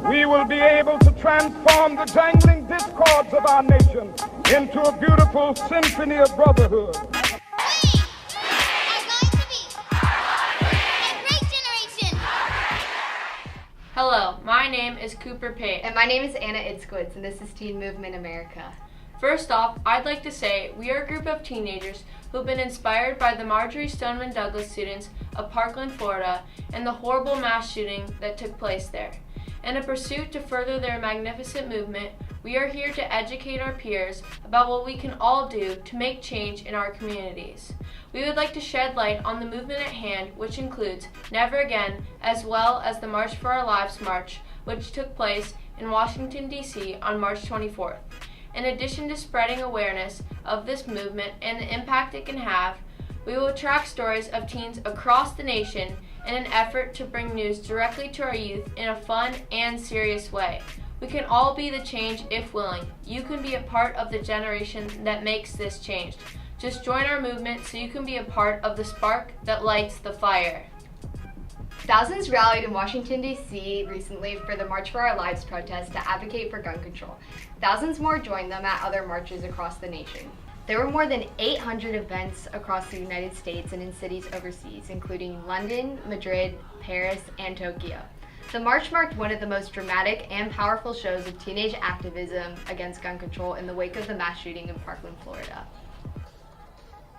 we will be able to transform the jangling discords of our nation into a beautiful symphony of brotherhood. Hello, my name is Cooper Pate. And my name is Anna Itzkowitz, and this is Teen Movement America. First off, I'd like to say we are a group of teenagers who've been inspired by the Marjory Stoneman Douglas students of Parkland, Florida, and the horrible mass shooting that took place there. In a pursuit to further their magnificent movement, we are here to educate our peers about what we can all do to make change in our communities. We would like to shed light on the movement at hand, which includes Never Again, as well as the March for Our Lives March, which took place in Washington, D.C. on March 24th. In addition to spreading awareness of this movement and the impact it can have, we will track stories of teens across the nation in an effort to bring news directly to our youth in a fun and serious way. We can all be the change if willing. You can be a part of the generation that makes this change. Just join our movement so you can be a part of the spark that lights the fire. Thousands rallied in Washington, D.C. recently for the March for Our Lives protest to advocate for gun control. Thousands more joined them at other marches across the nation. There were more than 800 events across the United States and in cities overseas, including London, Madrid, Paris, and Tokyo. The march marked one of the most dramatic and powerful shows of teenage activism against gun control in the wake of the mass shooting in Parkland, Florida.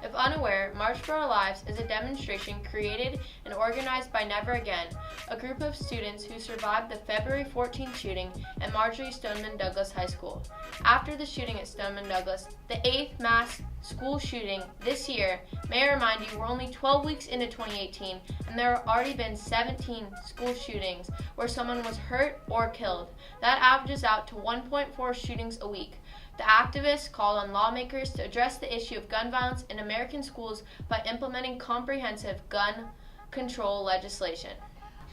If unaware, March for Our Lives is a demonstration created and organized by Never Again, a group of students who survived the February 14th shooting at Marjory Stoneman Douglas High School. After the shooting at Stoneman Douglas, the 8th mass school shooting this year, may I remind you, we're only 12 weeks into 2018, and there have already been 17 school shootings where someone was hurt or killed. That averages out to 1.4 shootings a week. The activists called on lawmakers to address the issue of gun violence in American schools by implementing comprehensive gun control legislation.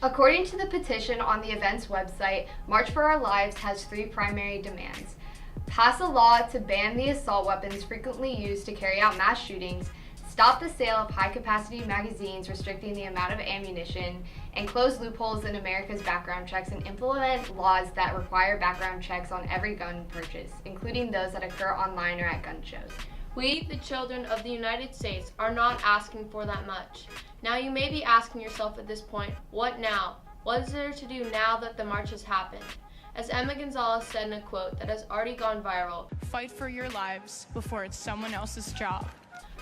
According to the petition on the event's website, March for Our Lives has 3 primary demands. Pass a law to ban the assault weapons frequently used to carry out mass shootings, stop the sale of high-capacity magazines restricting the amount of ammunition, and close loopholes in America's background checks and implement laws that require background checks on every gun purchase, including those that occur online or at gun shows. We, the children of the United States, are not asking for that much. Now you may be asking yourself at this point, what now? What is there to do now that the march has happened? As Emma Gonzalez said in a quote that has already gone viral, "Fight for your lives before it's someone else's job."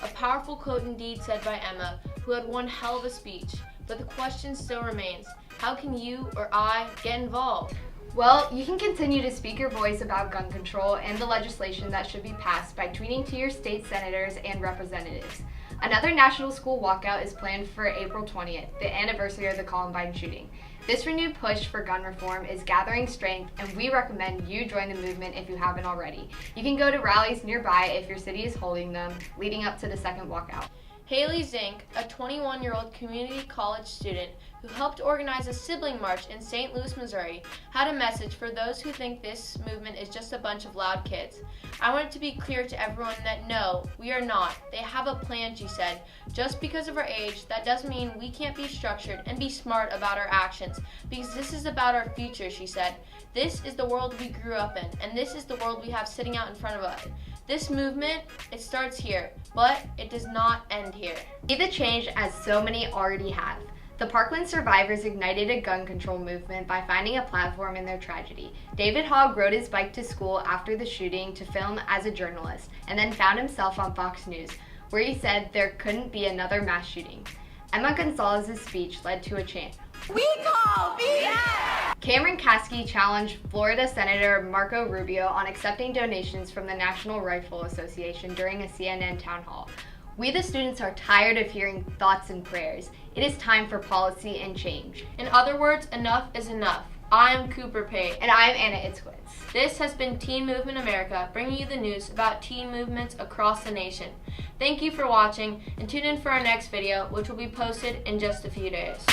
A powerful quote indeed said by Emma, who had one hell of a speech. But the question still remains, how can you or I get involved? Well, you can continue to speak your voice about gun control and the legislation that should be passed by tweeting to your state senators and representatives. Another national school walkout is planned for April 20th, the anniversary of the Columbine shooting. This renewed push for gun reform is gathering strength, and we recommend you join the movement if you haven't already. You can go to rallies nearby if your city is holding them, leading up to the second walkout. Haley Zink, a 21-year-old community college student who helped organize a sibling march in St. Louis, Missouri, had a message for those who think this movement is just a bunch of loud kids. "I want it to be clear to everyone that no, we are not. They have a plan," she said. "Just because of our age, that doesn't mean we can't be structured and be smart about our actions, because this is about our future," she said. "This is the world we grew up in, and this is the world we have sitting out in front of us. This movement, it starts here, but it does not end here." Be the change as so many already have. The Parkland survivors ignited a gun control movement by finding a platform in their tragedy. David Hogg rode his bike to school after the shooting to film as a journalist, and then found himself on Fox News, where he said there couldn't be another mass shooting. Emma Gonzalez's speech led to a chant, "We call BS!" Cameron Kasky challenged Florida Senator Marco Rubio on accepting donations from the National Rifle Association during a CNN town hall. "We the students are tired of hearing thoughts and prayers. It is time for policy and change." In other words, enough is enough. I am Cooper Pate. And I'm Anna Itzkowitz. This has been Teen Movement America, bringing you the news about teen movements across the nation. Thank you for watching, and tune in for our next video, which will be posted in just a few days.